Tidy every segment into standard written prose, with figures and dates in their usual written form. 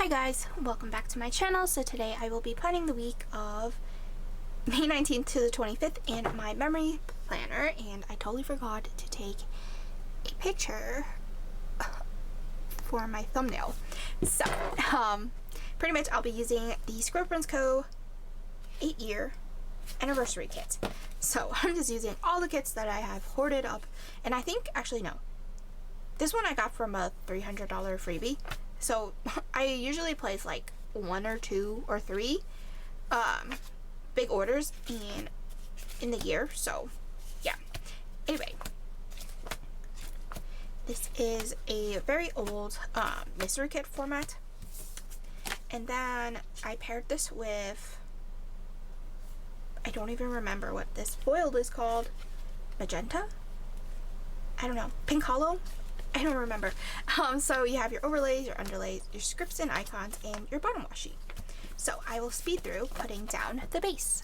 Hi guys, welcome back to my channel. So today I will be planning the week of May 19th to the 25th in my memory planner, and I totally forgot to take a picture for my thumbnail. So pretty much I'll be using the ScribblePrintsco 8-year anniversary kit. So I'm just using all the kits that I have hoarded up, and I think, actually no, this one I got from a $300 freebie. So I usually place like 1 or 2 or 3 big orders in the year. So yeah. Anyway, this is a very old mystery kit format, and then I paired this with, I don't even remember what this foil is called. Magenta? I don't know. Pink Hollow? I don't remember. So you have your overlays, your underlays, your scripts and icons, and your bottom wash sheet. So I will speed through putting down the base.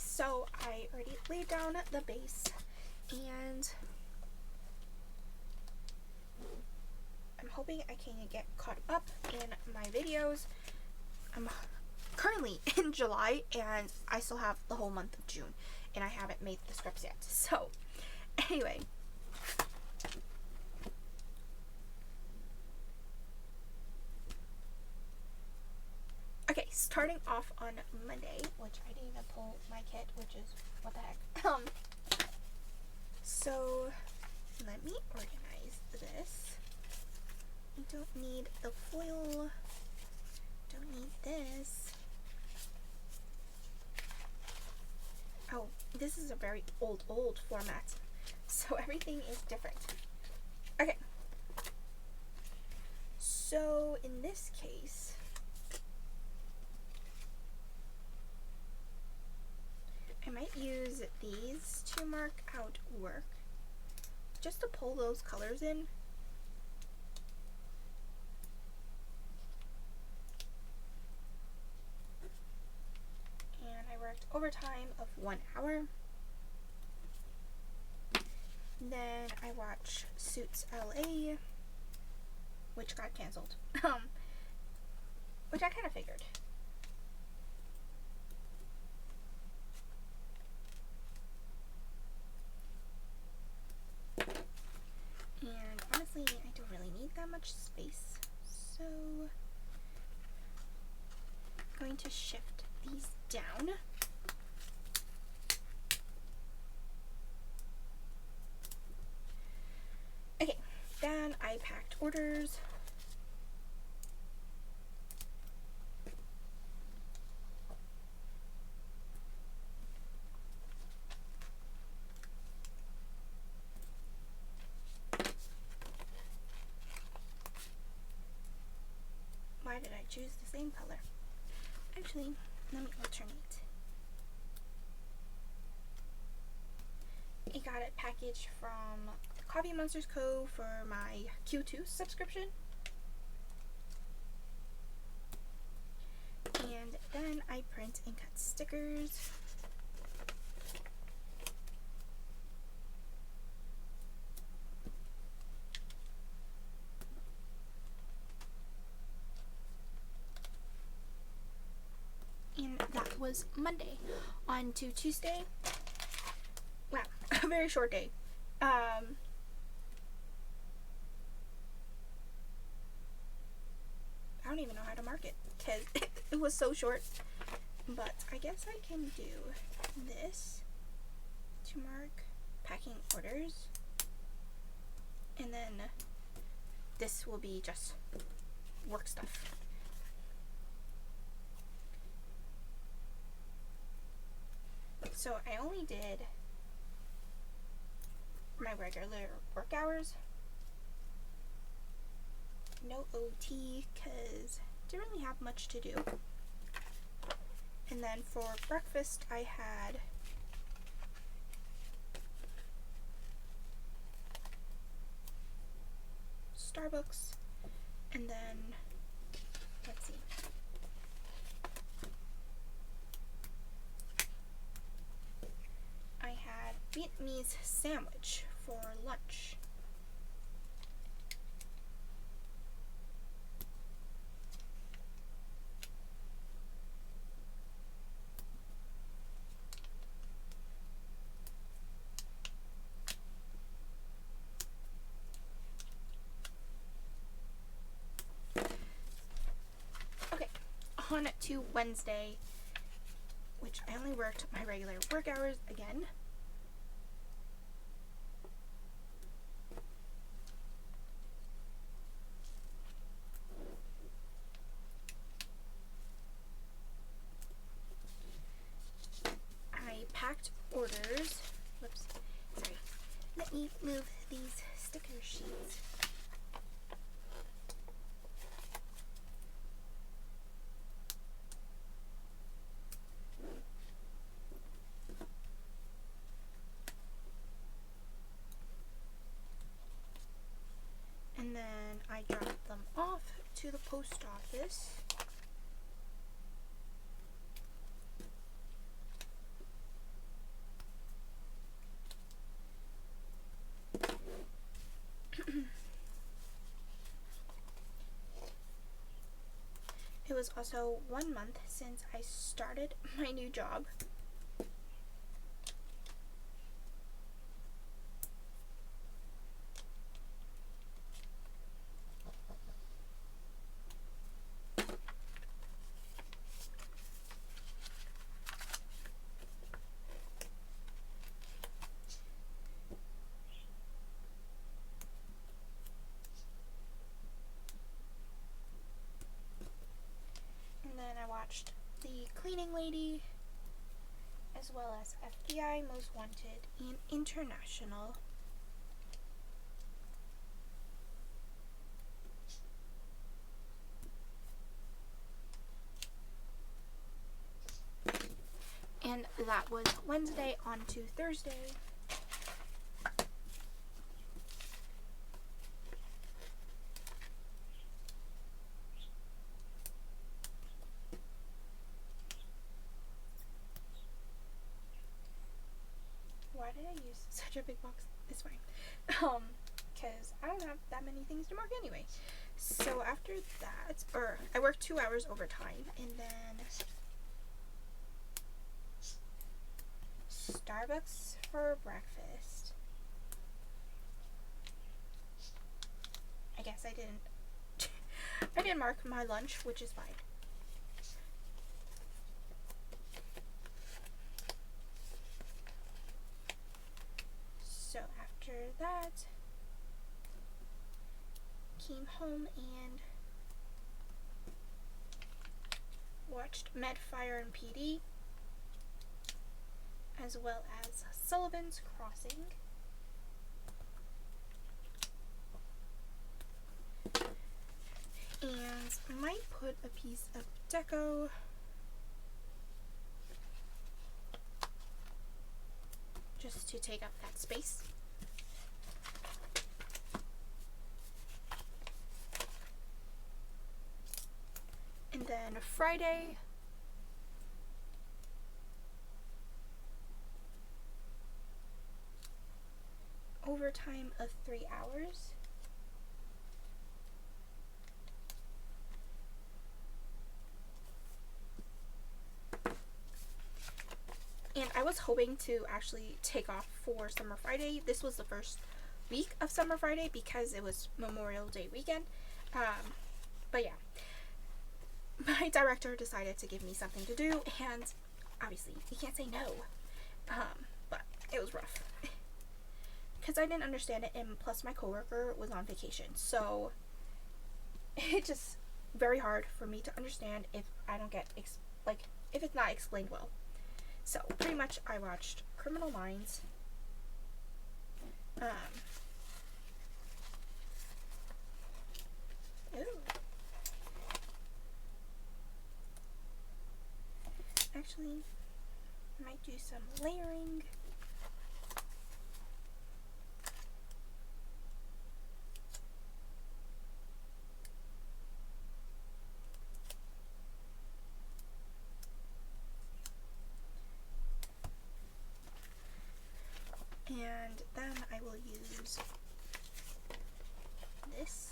So I already laid down the base, and I'm hoping I can get caught up in my videos. I'm currently in July and I still have the whole month of June and I haven't made the scripts yet. So anyway, okay, starting off on Monday, which I didn't even pull my kit, which is, what the heck. So let me organize this. We don't need the foil, don't need this. Oh, this is a very old format, so everything is different. Okay, so in this case, I might use these to mark out work, just to pull those colors in. And I worked overtime of 1 hour. Then I watched Suits LA, which got canceled, which I kind of figured. And honestly, I don't really need that much space, so I'm going to shift these down. Okay, then I packed orders. Why did I choose the same color. Actually, let me alternate. I got a package from PWM for my Q2 subscription. And then I print and cut stickers. And that was Monday. On to Tuesday. Wow, a very short day. I don't even know how to mark it because it was so short. But I guess I can do this to mark packing orders. And then this will be just work stuff. So I only did my regular work hours. No OT because I didn't really have much to do. And then for breakfast I had Starbucks, and then let's see. I had Vietnamese sandwich for lunch. Okay, on to Wednesday, which I only worked my regular work hours again. I packed orders. Whoops, sorry. Let me move these sticker sheets. And then I dropped them off to the post office. It was also 1 month since I started my new job. And then I watched The Cleaning Lady, as well as FBI Most Wanted and International. And that was Wednesday. On to Thursday. Why did I use such a big box? It's fine. Because I don't have that many things to mark anyway. So after that, I worked 2 hours overtime, and then Starbucks for breakfast. I guess I didn't mark my lunch, which is fine. So after that, came home and watched Med, Fire, and PD, as well as Sullivan's Crossing. And might put put a piece of deco. Just to take up that space. And then Friday, overtime of 3 hours. And I was hoping to actually take off for Summer Friday. This was the first week of Summer Friday because it was Memorial Day weekend. But yeah, my director decided to give me something to do, and obviously you can't say no. But it was rough because I didn't understand it, and plus my coworker was on vacation, so it's just very hard for me to understand if I don't get if it's not explained well. So pretty much I watched Criminal Minds. Actually, I might do some layering. And then I will use this.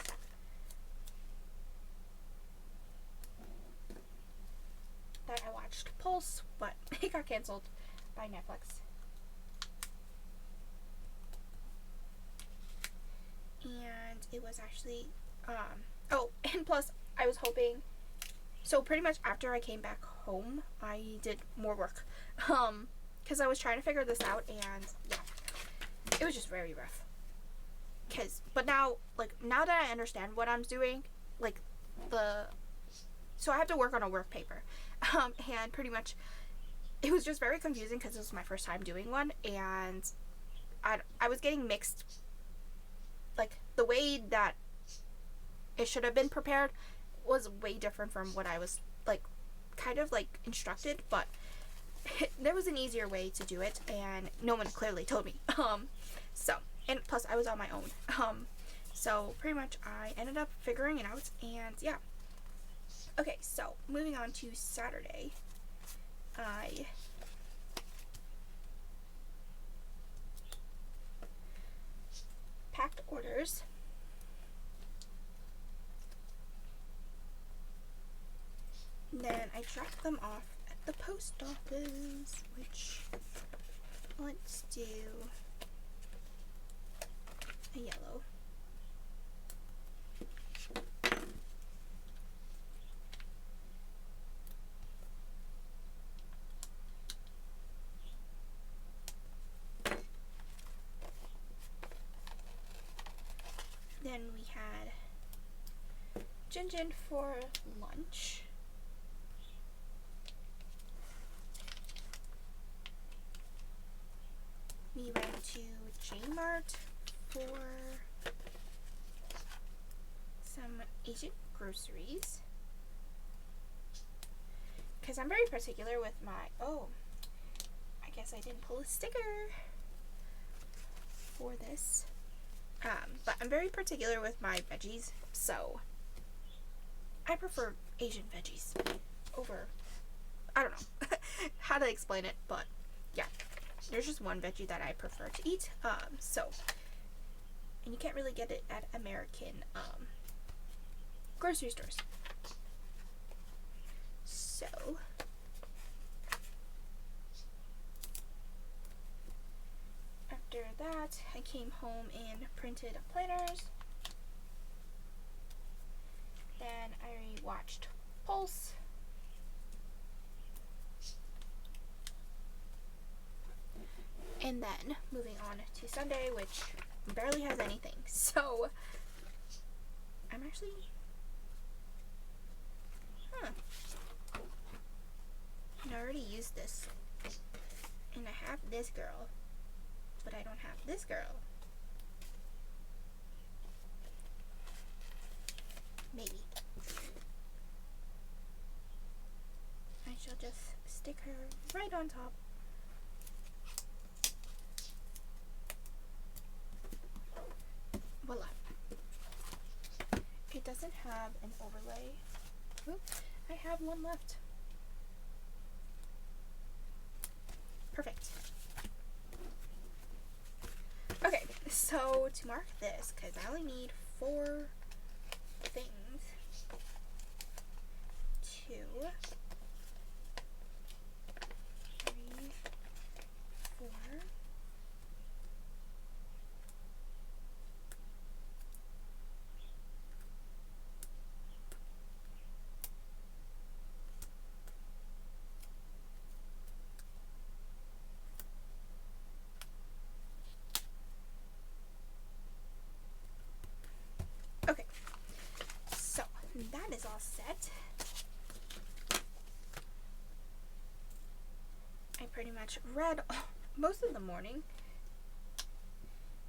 That I watched Pulse, but it got canceled by Netflix. And it was actually, oh, and plus I was hoping, so pretty much after I came back home, I did more work, because I was trying to figure this out, and yeah, it was just very rough. But now, now that I understand what I'm doing, so I have to work on a work paper, and pretty much it was just very confusing because it was my first time doing one, and I was getting mixed, the way that it should have been prepared was way different from what I was kind of instructed, but there was an easier way to do it, and no one clearly told me. And plus I was on my own. So pretty much I ended up figuring it out, and yeah. Okay, so moving on to Saturday, I packed orders. Then I dropped them off at the post office, which, let's do a yellow. Then we had Jinjin for lunch. We went to J-Mart for some Asian groceries, because I'm very particular with my, I guess I didn't pull a sticker for this, but I'm very particular with my veggies, so I prefer Asian veggies over, I don't know how to explain it, but yeah. There's just one veggie that I prefer to eat, and you can't really get it at American grocery stores. So after that, I came home and printed planners. Then I watched Pulse. And then, moving on to Sunday, which barely has anything, so I'm actually, I already used this, and I have this girl, but I don't have this girl. Maybe. sticker right on top. Voila. It doesn't have an overlay. Oop, I have one left. Perfect. Okay, so to mark this, because I only need 4 things. 2, 3, 4. Okay, so that is all set. I pretty much read most of the morning.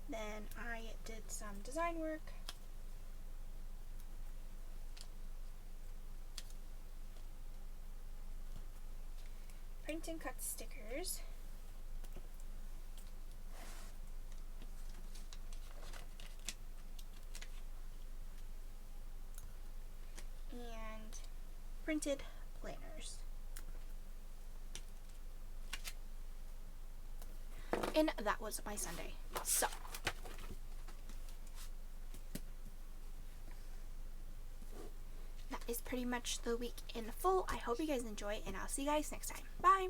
Then I did some design work. Print and cut stickers. And printed planners. And that was my Sunday. So that is pretty much the week in full. I hope you guys enjoy, and I'll see you guys next time. Bye!